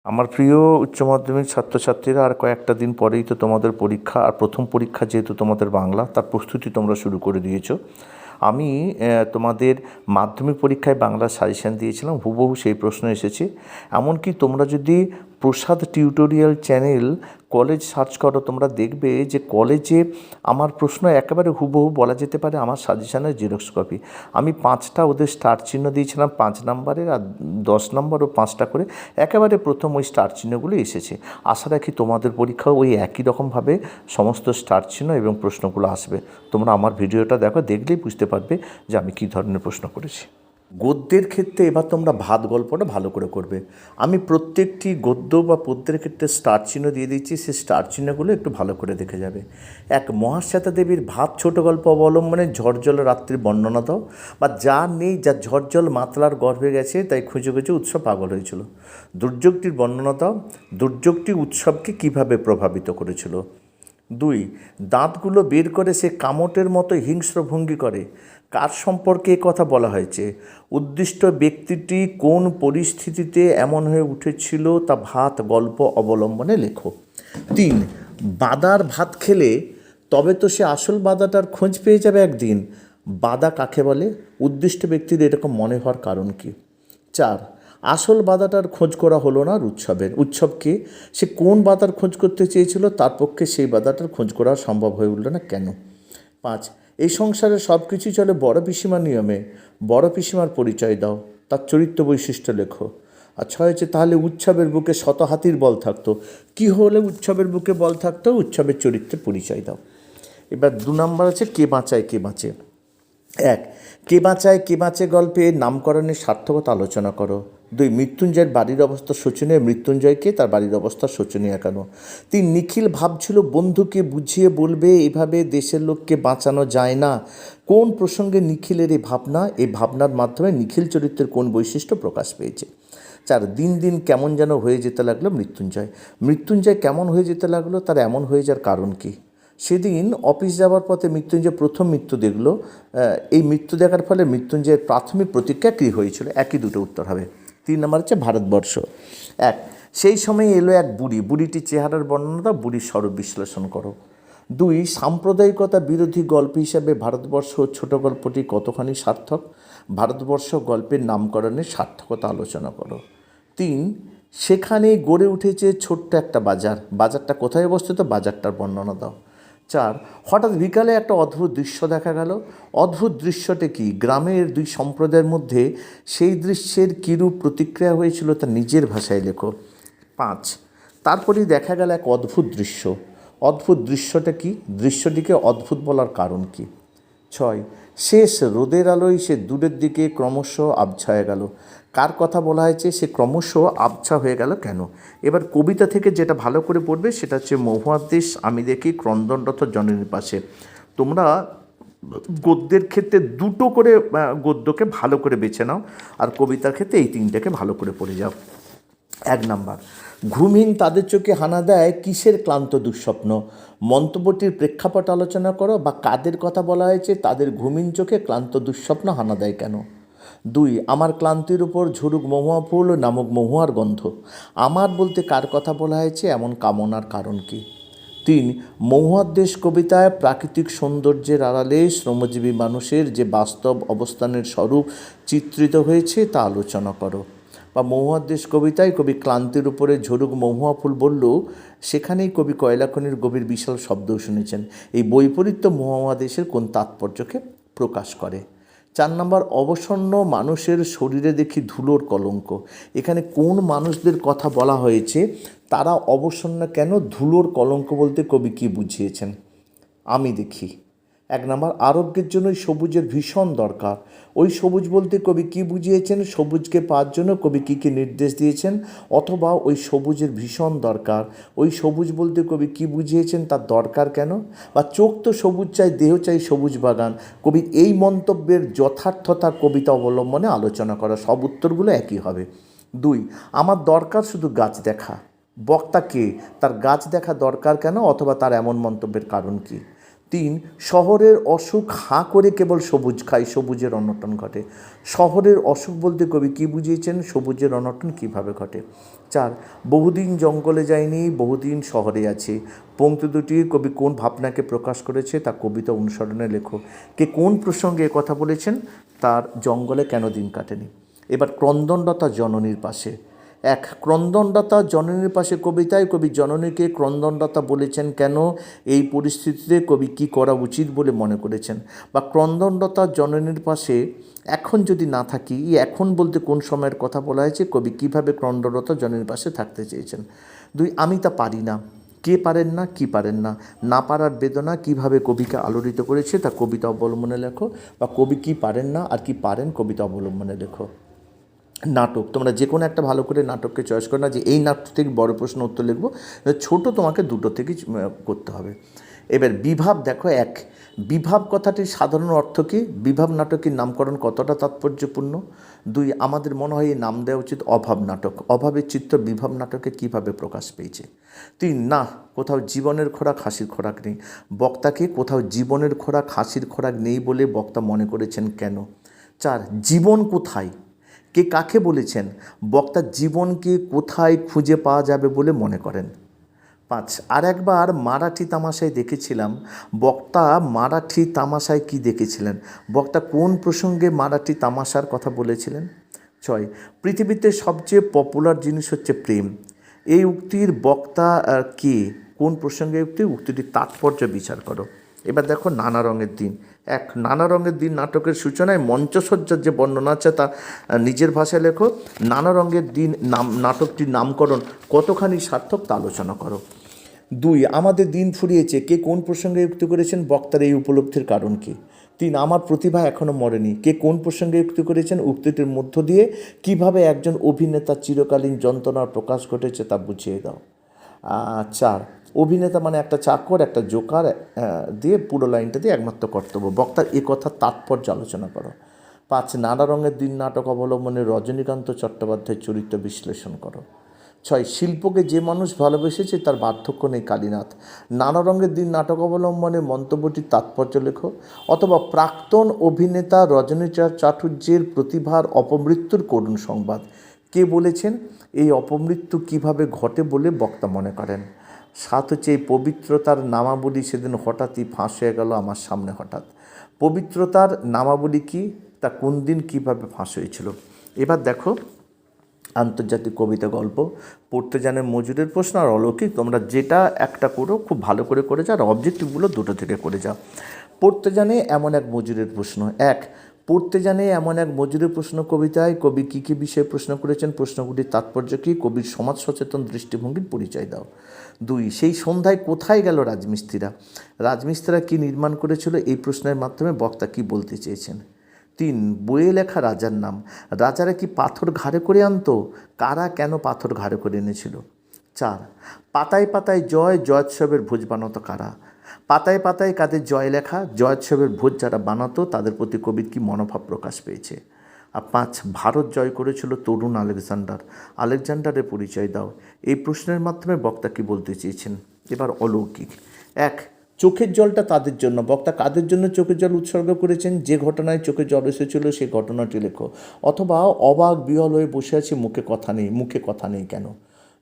আমার প্রিয় উচ্চ মাধ্যমিক ছাত্রছাত্রীরা, আর কয়েকটা দিন পরেই তো তোমাদের পরীক্ষা। আর প্রথম পরীক্ষা যেহেতু তোমাদের বাংলা, তার প্রস্তুতি তোমরা শুরু করে দিয়েছো। আমি তোমাদের মাধ্যমিক পরীক্ষায় বাংলা সাজেশান দিয়েছিলাম, হুবহু সেই প্রশ্ন এসেছে। এমনকি তোমরা যদি প্রসাদ টিউটোরিয়াল চ্যানেল কলেজ সার্চ করো, তোমরা দেখবে যে কলেজে আমার প্রশ্ন একেবারে হুবহু বলা যেতে পারে আমার সাজেশানের জেরক্স কপি। আমি 5টা ওদের স্টার চিহ্ন দিয়েছিলাম, 5 নম্বরের, আর 10 নম্বরও 5টা করে একেবারে প্রথম ওই স্টার চিহ্নগুলো এসেছে। আশা রাখি তোমাদের পরীক্ষাও ওই একই রকমভাবে সমস্ত স্টার চিহ্ন এবং প্রশ্নগুলো আসবে। তোমরা আমার ভিডিওটা দেখো, দেখলেই বুঝতে পারবে যে আমি কী ধরনের প্রশ্ন করেছি। গদ্যের ক্ষেত্রে এবার তোমরা ভাত গল্পটা ভালো করে করবে। আমি প্রত্যেকটি গদ্য বা পদ্যের ক্ষেত্রে স্টার চিহ্ন দিয়ে দিচ্ছি, সেই স্টার চিহ্নগুলো একটু ভালো করে দেখে যাবে। এক, মহাশ্বেতা দেবীর ভাত ছোট গল্প অবলম্বনে ঝড়জল রাত্রির বর্ণনা দাও। বা যা নেই, যা ঝড়জল মাতলার গর্ভে গেছে, তাই খুঁজে খুঁজে উৎসব পাগল হয়েছিল। দুর্যোগটির বর্ণনা দাও। দুর্যোগটি উৎসবকে কিভাবে প্রভাবিত করেছিল। 2, দাঁতগুলো বের করে সে কামটের মতো হিংস্র ভঙ্গি করে। কার সম্পর্কে এ কথা বলা হয়েছে? উদ্দিষ্ট ব্যক্তিটি কোন পরিস্থিতিতে এমন হয়ে উঠেছিল তা ভাত গল্প অবলম্বনে লেখো। 3, বাদার ভাত খেলে তবে তো সে আসল বাদাটার খোঁজ পেয়ে যাবে একদিন। বাদা কাকে বলে? উদ্দিষ্ট ব্যক্তির এরকম মনে হওয়ার কারণ কি? 4, আসল বাদাটার খোঁজ করা হলো না উৎসবকে। সে কোন বাদার খোঁজ করতে চেয়েছিল, তার পক্ষে সেই বাদাটার খোঁজ করা সম্ভব হয়ে উঠল না কেন? 5, এই সংসারে সব কিছুই চলে বড় পিসিমার নিয়মে। বড় পিসিমার পরিচয় দাও, তার চরিত্র বৈশিষ্ট্য লেখো। আর 6 হচ্ছে, তাহলে উৎসবের বুকে শত হাতির বল থাকতো। কী হলে উৎসবের বুকে বল থাকতো? উৎসবের চরিত্রের পরিচয় দাও। এবার 2 নম্বর আছে কে বাঁচায় কে বাঁচে। 1, কে বাঁচায় কে বাঁচে গল্পে নামকরণের সার্থকতা আলোচনা করো। 2, মৃত্যুঞ্জয়ের বাড়ির অবস্থা শোচনীয়, মৃত্যুঞ্জয়কে তার বাড়ির অবস্থা শোচনীয় কেন? 3, নিখিল ভাবছিল বন্ধুকে বুঝিয়ে বলবে এভাবে দেশের লোককে বাঁচানো যায় না। কোন প্রসঙ্গে নিখিলের এই ভাবনা, এই ভাবনার মাধ্যমে নিখিল চরিত্রের কোন বৈশিষ্ট্য প্রকাশ পেয়েছে? 4, দিন দিন কেমন যেন হয়ে যেতে লাগলো মৃত্যুঞ্জয় কেমন হয়ে যেতে লাগলো, তার এমন হয়ে যাওয়ার কারণ কি? সেদিন অফিস যাওয়ার পথে মৃত্যুঞ্জয় প্রথম মৃত্যু দেখল। এই মৃত্যু দেখার ফলে মৃত্যুঞ্জয়ের প্রাথমিক প্রতিক্রিয়া কী হয়েছিল? একই দুটো উত্তর হবে। 3 নম্বর হচ্ছে ভারতবর্ষ। 1, সেই সময় এলো এক বুড়িটির চেহারার বর্ণনা দাও, বুড়ির স্বরূপ বিশ্লেষণ করো। 2, সাম্প্রদায়িকতা বিরোধী গল্প হিসাবে ভারতবর্ষ ছোট গল্পটি কতখানি সার্থক? ভারতবর্ষ গল্পের নামকরণের সার্থকতা আলোচনা করো। 3, সেখানে গড়ে উঠেছে ছোট্ট একটা বাজারটা কোথায় অবস্থিত? বাজারটার বর্ণনা দাও। 4, হঠাৎ বিকালে একটা অদ্ভুত দৃশ্য দেখা গেল। অদ্ভুত দৃশ্যটি কি? গ্রামের 2 সম্প্রদায়ের মধ্যে সেই দৃশ্যের কীরূপ প্রতিক্রিয়া হয়েছিল তা নিজের ভাষায় লেখো। 5, তারপরেই দেখা গেল এক অদ্ভুত দৃশ্য। অদ্ভুত দৃশ্যটা কি? দৃশ্যটিকে অদ্ভুত বলার কারণ কি? 6, শেষ রোদের আলোয় সে দূরের দিকে ক্রমশ আবছা হয়ে গেল। কার কথা বলা হয়েছে? সে ক্রমশ আবছা হয়ে গেল কেন? এবার কবিতা থেকে যেটা ভালো করে পড়বে সেটা হচ্ছে মহুয়ার দেশ আমি দেখি ক্রন্দনরত জননীর পাশে। তোমরা গদ্যের ক্ষেত্রে 2টো করে গদ্যকে ভালো করে বেছে নাও, আর কবিতার ক্ষেত্রে এই 3টাকে ভালো করে পড়ে যাও। 1 নাম্বার, ঘুমহীন তাদের চোখে হানা দেয় কিসের ক্লান্ত দুঃস্বপ্ন? মন্তব্যটির প্রেক্ষাপট আলোচনা করো, বা কাদের কথা বলা হয়েছে, তাদের ঘুমহীন চোখে ক্লান্ত দুঃস্বপ্ন হানা দেয় কেন? 2, আমার ক্লান্তির উপর ঝরুক মহুয়া ফুল নামক মহুয়ার গন্ধ। আমার বলতে কার কথা বলা হয়েছে, এমন কামনার কারণ কি? 3, মহুয়ার দেশ কবিতায় প্রাকৃতিক সৌন্দর্যের আড়ালে শ্রমজীবী মানুষের যে বাস্তব অবস্থানের স্বরূপ চিত্রিত হয়েছে তা আলোচনা করো। বা মহুয়ার দেশ কবিতায় কবি ক্লান্তির উপরে ঝরুক মহুয়া ফুল বলল, সেখানেই কবি কয়লাখনির গভীর বিশাল শব্দও শুনেছেন। এই বৈপরীত্য মহুয়া দেশের কোন তাৎপর্যকে প্রকাশ করে? 4 নম্বর, অবসন্ন মানুষের শরীরে দেখি ধুলোর কলঙ্ক। এখানে কোন মানুষদের কথা বলা হয়েছে, তারা অবসন্ন কেন? ধুলোর কলঙ্ক বলতে কবি কী বুঝিয়েছেন? আমি দেখি। 1 নম্বর, আরোগ্যের জন্য সবুজের ভীষণ দরকার। ওই সবুজ বলতে কবি কী বুঝিয়েছেন? সবুজকে পাওয়ার জন্য কবি কী কী নির্দেশ দিয়েছেন? অথবা ওই সবুজের ভীষণ দরকার, ওই সবুজ বলতে কবি কী বুঝিয়েছেন, তার দরকার কেন? বা চোখ তো সবুজ চাই, দেহ চাই সবুজ বাগান। কবির এই মন্তব্যের যথার্থতা কবিতা অবলম্বনে আলোচনা করা। সব উত্তরগুলো একই হবে। 2, আমার দরকার শুধু গাছ দেখা। বক্তা কে? তার গাছ দেখা দরকার কেন, অথবা তার এমন মন্তব্যের কারণ কি? 3, শহরের অসুখ হাঁ করে কেবল সবুজ খায়, সবুজের অনটন ঘটে। শহরের অসুখ বলতে কবি কী বুঝিয়েছেন? সবুজের অনটন কীভাবে ঘটে? 4, বহুদিন জঙ্গলে যায়নি, বহুদিন শহরে আছে। পংক্তি দুটি কবি কোন ভাবনাকে প্রকাশ করেছে তা কবিতা অনুসরণে লেখো। কে কোন প্রসঙ্গে কথা বলেছেন, তার জঙ্গলে কেন দিন কাটেনি। এবার ক্রন্দনরতা জননীর পাশে। 1, ক্রন্দনরতা জননীর পাশে কবিতায় কবি জননীকে ক্রন্দনরতা বলেছেন কেন, এই পরিস্থিতিতে কবি কী করা উচিত বলে মনে করেছেন। বা ক্রন্দনরতা জননীর পাশে এখন যদি না থাকি, এখন বলতে কোন সময়ের কথা বলা হয়েছে, কবি কীভাবে ক্রন্দনরতা জননীর পাশে থাকতে চেয়েছেন। 2, আমি তা পারি না। কে পারেন না, কি পারেন না, না পারার বেদনা কীভাবে কবিকে আলোড়িত করেছে তা কবিতা অবলম্বনে লেখো। বা কবি কী পারেন না আর কি পারেন কবিতা অবলম্বনে লেখো। নাটক, তোমরা যে কোনো একটা ভালো করে নাটককে চয়েস করো না যে এই নাটক থেকে বড় প্রশ্ন উত্তর লিখবো, ছোটো তোমাকে দুটো থেকেই করতে হবে। এবার বিভাব দেখো। 1, বিভাব কথাটির সাধারণ অর্থ কী, বিভাব নাটকের নামকরণ কতটা তাৎপর্যপূর্ণ। 2, আমাদের মনে হয় এই নাম দেওয়া উচিত অভাব নাটক, অভাবের চিত্র বিভাব নাটকে কীভাবে প্রকাশ পেয়েছে। 3, না, কোথাও জীবনের খোরাক হাসির খোরাক নেই, বক্তাকে কোথাও জীবনের খোরাক হাসির খোরাক নেই বলে বক্তা মনে করেছেন কেন। 4, জীবন কোথায়, কে কাকে বলেছেন, বক্তা জীবনকে কোথায় খুঁজে পাওয়া যাবে বলে মনে করেন। 5, আর একবার মারাঠি তামাশায় দেখেছিলাম, বক্তা মারাঠি তামাশায় কি দেখেছিলেন, বক্তা কোন প্রসঙ্গে মারাঠি তামাশার কথা বলেছিলেন। 6, পৃথিবীতে সবচেয়ে পপুলার জিনিস হচ্ছে প্রেম, এই উক্তির বক্তা কে, কোন প্রসঙ্গে উক্তি, উক্তিটির তাৎপর্য বিচার করো। এবার দেখো নানা রঙের দিন। 1, নানা রঙের দিন নাটকের সূচনায় মঞ্চসজ্জার যে বর্ণনা আছে তা নিজের ভাষায় লেখো। নানা রঙের দিন নাটকটির নামকরণ কতখানি সার্থক তা আলোচনা করো। 2, আমাদের দিন ফুরিয়েছে, কে কোন প্রসঙ্গে উক্তি করেছেন, বক্তার এই উপলব্ধির কারণ কী। 3, আমার প্রতিভা এখনও মরেনি, কে কোন প্রসঙ্গে উক্তি করেছেন, উক্তিটির মধ্য দিয়ে কিভাবে একজন অভিনেতার চিরকালীন যন্ত্রণার প্রকাশ ঘটেছে তা বুঝিয়ে দাও। 4, অভিনেতা মানে একটা চাকর, একটা জোকার দিয়ে পুরো লাইনটা দিয়ে একমাত্র কর্তব্য, বক্তার এ কথার তাৎপর্য আলোচনা করো। 5, নানা রঙের দিন নাটক অবলম্বনে রজনীকান্ত চট্টোপাধ্যায়ের চরিত্র বিশ্লেষণ করো। 6, শিল্পকে যে মানুষ ভালোবেসেছে তার বার্ধক্য নেই কালীনাথ, নানা রঙের দিন নাটক অবলম্বনে মন্তব্যটির তাৎপর্য লেখো। অথবা প্রাক্তন অভিনেতা রজনী চাটুর্যের প্রতিভার অপমৃত্যুর করুণ সংবাদ, কে বলেছেন, এই অপমৃত্যু কিভাবে ঘটে বলে বক্তা মনে করেন। 7 হচ্ছে এই পবিত্রতার নামাবলী সেদিন হঠাৎই ফাঁস হয়ে গেল আমার সামনে হঠাৎ, পবিত্রতার নামাবলী কি, তা কোন দিন কীভাবে ফাঁস হয়েছিল। এবার দেখো আন্তর্জাতিক কবিতা গল্প, পড়তে জানে মজুরের প্রশ্ন আর অলৌকিক, তোমরা যেটা একটা করো খুব ভালো করে করে যাও, আর অবজেক্টিভগুলো দুটো থেকে করে যাও। পড়তে জানে এমন এক মজুরের প্রশ্ন। 1, পড়তে জানে এমন এক মজুরের প্রশ্ন কবিতায় কবি কী কী বিষয়ে প্রশ্ন করেছেন, প্রশ্নগুলির তাৎপর্য কী, কবির সমাজ সচেতন দৃষ্টিভঙ্গির পরিচয় দাও। 2, সেই সন্ধ্যায় কোথায় গেল রাজমিস্ত্রিরা, রাজমিস্ত্রিরা কী নির্মাণ করেছিল, এই প্রশ্নের মাধ্যমে বক্তা কী বলতে চেয়েছেন। 3, বইয়ে লেখা রাজার নাম, রাজারা কি পাথর ঘাড়ে করে আনতো, কারা কেন পাথর ঘাড়ে করে এনেছিল। 4, পাতায় পাতায় জয়োৎসবের ভোজ বানাতো কারা, পাতায় পাতায় কাদের জয় লেখা, জয়োৎসবের ভোজ যারা বানাতো তাদের প্রতি কবির কী মনোভাব প্রকাশ পেয়েছে। আর 5, ভারত জয় করেছিল তরুণ আলেকজান্ডারের পরিচয় দাও, এই প্রশ্নের মাধ্যমে বক্তা কী বলতে চেয়েছেন। এবার অলৌকিক। 1, চোখের জলটা তাদের জন্য, বক্তা কাদের জন্য চোখের জল উৎসর্গ করেছেন, যে ঘটনায় চোখে জল এসেছিল সেই ঘটনাটি লেখো। অথবা অবাক বিহল হয়ে বসে আছে, মুখে কথা নেই কেন।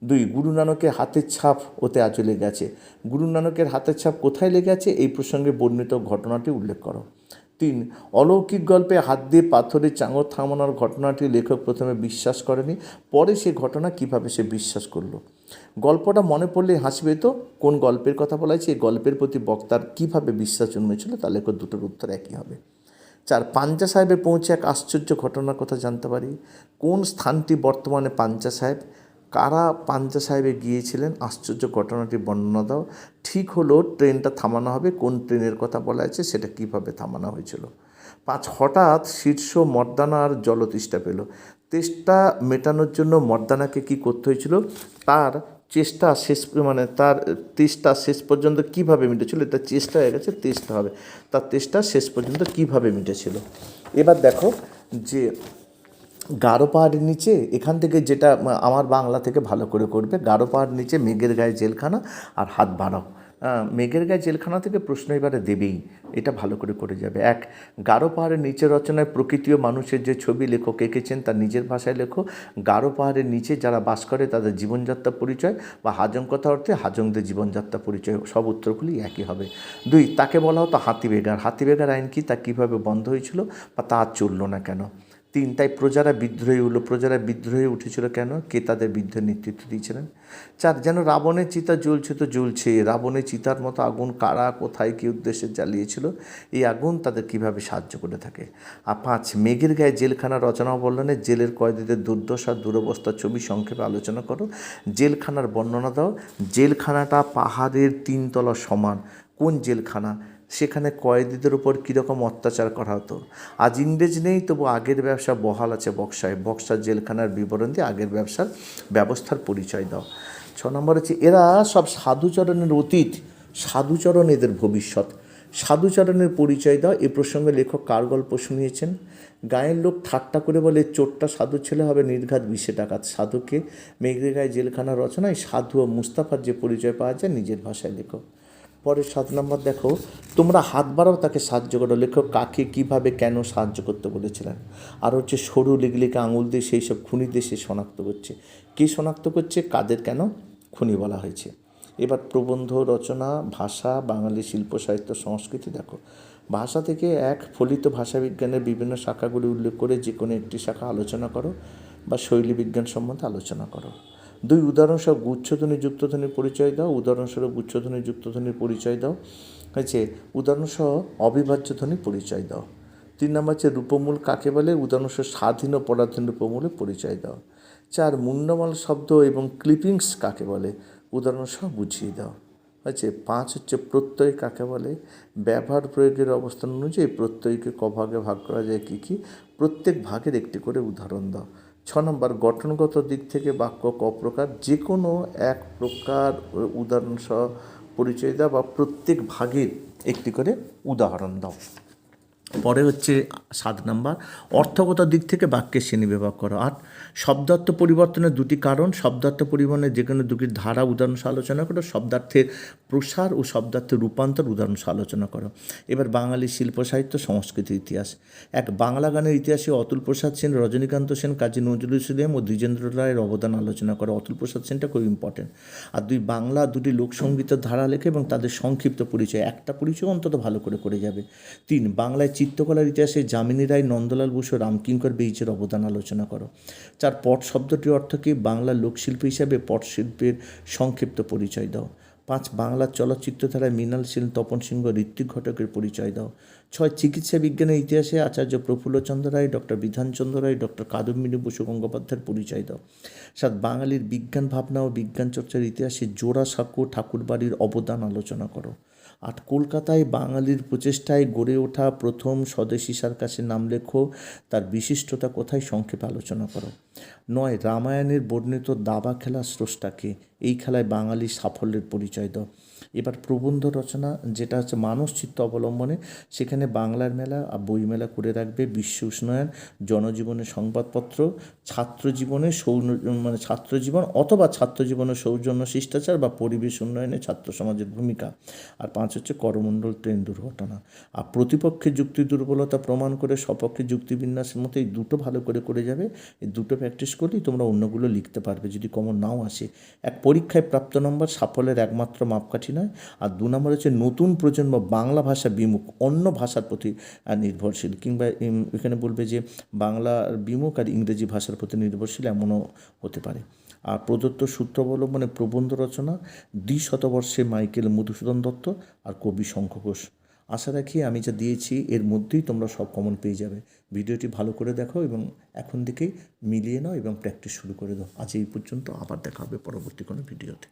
2, গুরু নানকের হাতের ছাপ ওতে আজও লেগে আছে, গুরু নানকের হাতের ছাপ কোথায় লেগে আছে, এই প্রসঙ্গে বর্ণিত ঘটনাটি উল্লেখ করো। 3, অলৌকিক গল্পে হাত দিয়ে পাথরে চাঙর থামানোর ঘটনাটি লেখক প্রথমে বিশ্বাস করেনি, পরে সে ঘটনা কিভাবে সে বিশ্বাস করলো। গল্পটা মনে পড়লে হাসি পেত, কোন গল্পের কথা বলা হয়েছে, এই গল্পের প্রতি বক্তার কিভাবে বিশ্বাস জন্মেছিল, তা লেখক, দুটোর উত্তর একই হবে। 4, পাঞ্জা সাহেবে পৌঁছে এক আশ্চর্য ঘটনার কথা জানতে পারি, কোন স্থানটি বর্তমানে পাঞ্জা সাহেব, কারা পাঞ্জা সাহেবে গিয়েছিলেন, আশ্চর্য ঘটনাটি বর্ণনা দাও। ঠিক হলো ট্রেনটা থামানো হবে, কোন ট্রেনের কথা বলা আছে, সেটা কিভাবে থামানো হয়েছিল। 5, হঠাৎ শীর্ষ মর্দানার জলতৃষ্ণা পেল, তেষ্টা মেটানোর জন্য মর্দানাকে কি করতে হয়েছিল, তার চেষ্টা শেষ তার তেষ্টা শেষ পর্যন্ত কিভাবে মিটেছিল, এটা চেষ্টা হয়ে গেছে তেষ্টা হবে, তার তেষ্টা শেষ পর্যন্ত কিভাবে মিটেছিল। এবার দেখো যে গারো পাহাড়ের নিচে, এখান থেকে যেটা আমার বাংলা থেকে ভালো করে করবে, গারো পাহাড় নিচে মেঘের গায়ে জেলখানা আর হাত বাড়াও, মেঘের গায়ে জেলখানা থেকে প্রশ্ন এবারে দেবেই, এটা ভালো করে করে যাবে। এক, গারো পাহাড়ের নিচে রচনায় প্রকৃতি ও মানুষের যে ছবি লেখক এঁকেছেন তার নিজের ভাষায় লেখো। গারো পাহাড়ের নিচে যারা বাস করে তাদের জীবনযাত্রা পরিচয় বা হাজং কথা অর্থে হাজংদের জীবনযাত্রা পরিচয়, সব উত্তরগুলি একই হবে। দুই, তাকে বলা হতো হাতিবেগার। হাতিবেগার আইন কি, তা কীভাবে বন্ধ হয়েছিল বা তা চললো না কেন? তিন, তাই প্রজারা বিদ্রোহী হলো। প্রজারা বিদ্রোহী উঠেছিল কেন, কে তাদের বিদ্রোহের নেতৃত্ব দিয়েছিলেন? চার, যেন রাবণের চিতা জ্বলছে তো জ্বলছে, রাবণের চিতার মতো আগুন কারা, কোথায়, কী উদ্দেশ্যে জ্বালিয়েছিল, এই আগুন তাদের কিভাবে সাহায্য করে থাকে? আর পাঁচ, মেঘের গায়ে জেলখানা রচনা বর্ণনে জেলের কয়েদিদের দুর্দশা দুরবস্থার ছবি সংক্ষেপে আলোচনা করো। জেলখানার বর্ণনা দাও। জেলখানাটা পাহাড়ের 3 তলা সমান, কোন জেলখানা, সেখানে কয়েদিদের উপর কীরকম অত্যাচার করা হতো। আজ ইংরেজ নেই, তবু আগের ব্যবসা বহাল আছে বক্সায়। বক্সার জেলখানার বিবরণ দিয়ে আগের ব্যবস্থার পরিচয় দাও। 6 নম্বর হচ্ছে এরা সব সাধুচরণের অতীত, সাধুচরণ এদের ভবিষ্যৎ। সাধুচরণের পরিচয় দাও। এ প্রসঙ্গে লেখক কার গল্প শুনিয়েছেন? গায়ের লোক ঠাট্টা করে বলে চোরটা সাধু ছেলে হবে, নির্ঘাত 20 ডাকাত। সাধুকে মেঘের গায়ে জেলখানা রচনায় সাধু ও মুস্তাফার যে পরিচয় পাওয়া যায় নিজের ভাষায় লেখো। পরে 7 নম্বর দেখো, তোমরা হাত বাড়াও তাকে সাহায্য করো। লেখক কাকে, কিভাবে, কেন সাহায্য করতে বলেছিলেন। আর হচ্ছে সরু লিগলিকে আঙুল দিয়ে সেই সব খুনিদের সে শনাক্ত করছে। কে শনাক্ত করছে, কাদের কেন খুনি বলা হয়েছে। এবার প্রবন্ধ রচনা, ভাষা, বাঙালি শিল্প সাহিত্য সংস্কৃতি দেখো। ভাষা থেকে এক, ফলিত ভাষাবিজ্ঞানের বিভিন্ন শাখাগুলি উল্লেখ করে যে কোনো একটি শাখা আলোচনা করো বা শৈলী বিজ্ঞান সম্বন্ধে আলোচনা করো। 2, উদাহরণস্বরূপ গুচ্ছধ্বনি যুক্তধ্বনির পরিচয় দাও। উদাহরণস্বরূপ গুচ্ছধ্বনি যুক্তধ্বনির পরিচয় দাও। হয়েছে, উদাহরণসহ অবিভাজ্য ধ্বনির পরিচয় দাও। 3 নম্বর হচ্ছে রূপমূল কাকে বলে। উদাহরণস্বরূপ স্বাধীন ও পরাধীন রূপমূলের পরিচয় দাও। 4, মুন্ডমাল শব্দ এবং ক্লিপিংস কাকে বলে। উদাহরণসহ বুঝিয়ে দাও। হচ্ছে 5 হচ্ছে প্রত্যয় কাকে বলে। ব্যবহার প্রয়োগের অবস্থান অনুযায়ী প্রত্যয়কে কভাগে ভাগ করা যায় কী কী, প্রত্যেক ভাগের একটি করে উদাহরণ দাও। 6 নম্বর, গঠনগত দিক থেকে বাক্য ক প্রকার, যে কোনো এক প্রকার উদাহরণসহ পরিচয় দাও বা প্রত্যেক ভাগের একটি করে উদাহরণ দাও। পরে হচ্ছে 7 নম্বর, অর্থগত দিক থেকে বাক্যের শ্রেণীবিভাগ করো। 8, শব্দার্থ পরিবর্তনের 2টি কারণ, শব্দার্থ পরিবর্তনের যে কোনো 2টি ধারা উদাহরণসহ আলোচনা করো। শব্দার্থের প্রসার ও শব্দার্থের রূপান্তর উদাহরণসহ আলোচনা করো। এবার বাঙালি শিল্প সাহিত্য সংস্কৃতির ইতিহাস। 1, বাংলা গানের ইতিহাসে অতুল প্রসাদ সেন, রজনীকান্ত সেন, কাজী নজরুল ইসলাম ও দ্বিজেন্দ্র রায়ের অবদান আলোচনা করো। অতুল প্রসাদ সেনটা খুব ইম্পর্টেন্ট। আর 2, বাংলা 2টি লোকসঙ্গীতের ধারা লেখে এবং তাদের সংক্ষিপ্ত পরিচয়, একটা পরিচয় অন্তত ভালো করে যাবে। 3, বাংলায় চিত্রকলার ইতিহাসে যামিনী রায়, নন্দলাল বসু, রামকিঙ্কর বেইজের অবদান আলোচনা করো। 4, পট শব্দটির অর্থ কী, বাংলার লোকশিল্পী হিসাবে পট শিল্পের সংক্ষিপ্ত পরিচয় দাও। 5, বাংলার চলচ্চিত্র ধারায় মৃণাল সেন, তপন সিংহ, ঋত্বিক ঘটকের পরিচয় দাও। 6, চিকিৎসা বিজ্ঞানের ইতিহাসে আচার্য প্রফুল্লচন্দ্র রায়, ডক্টর বিধানচন্দ্র রায়, ডক্টর কাদম্বিনী বসু গঙ্গোপাধ্যায়ের পরিচয় দাও। 7, বাঙালির বিজ্ঞান ভাবনা ও বিজ্ঞান চর্চার ইতিহাসে জোড়াসাঁকো ঠাকুরবাড়ির অবদান আলোচনা করো। 8, কলকাতায় বাঙালির প্রচেষ্টায় গড়ে ওঠা প্রথম স্বদেশি সার্কাসের নাম লেখো, তার বিশিষ্টতা কোথায় সংক্ষেপে আলোচনা করো। 9, রামায়ণের বর্ণিত দাবা খেলার স্রষ্টাকে, এই খেলায় বাঙালির সাফল্যের পরিচয় দাও। এবার প্রবন্ধ রচনা, যেটা হচ্ছে মানসচিত্র অবলম্বনে, সেখানে বাংলার মেলা আর বইমেলা করে রাখবে। বিশ্ব উষ্ণায়ন, জনজীবনের সংবাদপত্র, ছাত্রজীবন অথবা ছাত্রজীবনের সৌজন্য শিষ্টাচার বা পরিবেশ উন্নয়নে ছাত্র সমাজের ভূমিকা। আর 5 হচ্ছে করমণ্ডল ট্রেন দুর্ঘটনা। আর প্রতিপক্ষের যুক্তি দুর্বলতা প্রমাণ করে সপক্ষে যুক্তিবিন্যাসের মতো এই দুটো ভালো করে যাবে। এই দুটো প্র্যাকটিস করলেই তোমরা অন্যগুলো লিখতে পারবে যদি কমন নাও আসে। এক, পরীক্ষায় প্রাপ্ত নম্বর সাফল্যের একমাত্র মাপকাঠি নয়। আর 2 নম্বর হচ্ছে নতুন প্রজন্ম বাংলা ভাষা বিমুখ, অন্য ভাষার প্রতি নির্ভরশীল, কিংবা এখানে বলবে যে বাংলার বিমুখ আর ইংরেজি ভাষার প্রতি নির্ভরশীল, এমনও হতে পারে। আর প্রদত্ত সূত্র অবলম্বনে প্রবন্ধ রচনা, দ্বিশতবর্ষে মাইকেল মধুসূদন দত্ত আর কবি শঙ্খ ঘোষ। আশা রাখি আমি যা দিয়েছি এর মধ্যেই তোমরা সব কমন পেয়ে যাবে। ভিডিওটি ভালো করে দেখো এবং এখন থেকেই মিলিয়ে নাও এবং প্র্যাকটিস শুরু করে দাও। আজ এই পর্যন্ত, আবার দেখা হবে পরবর্তী কোনো ভিডিওতে।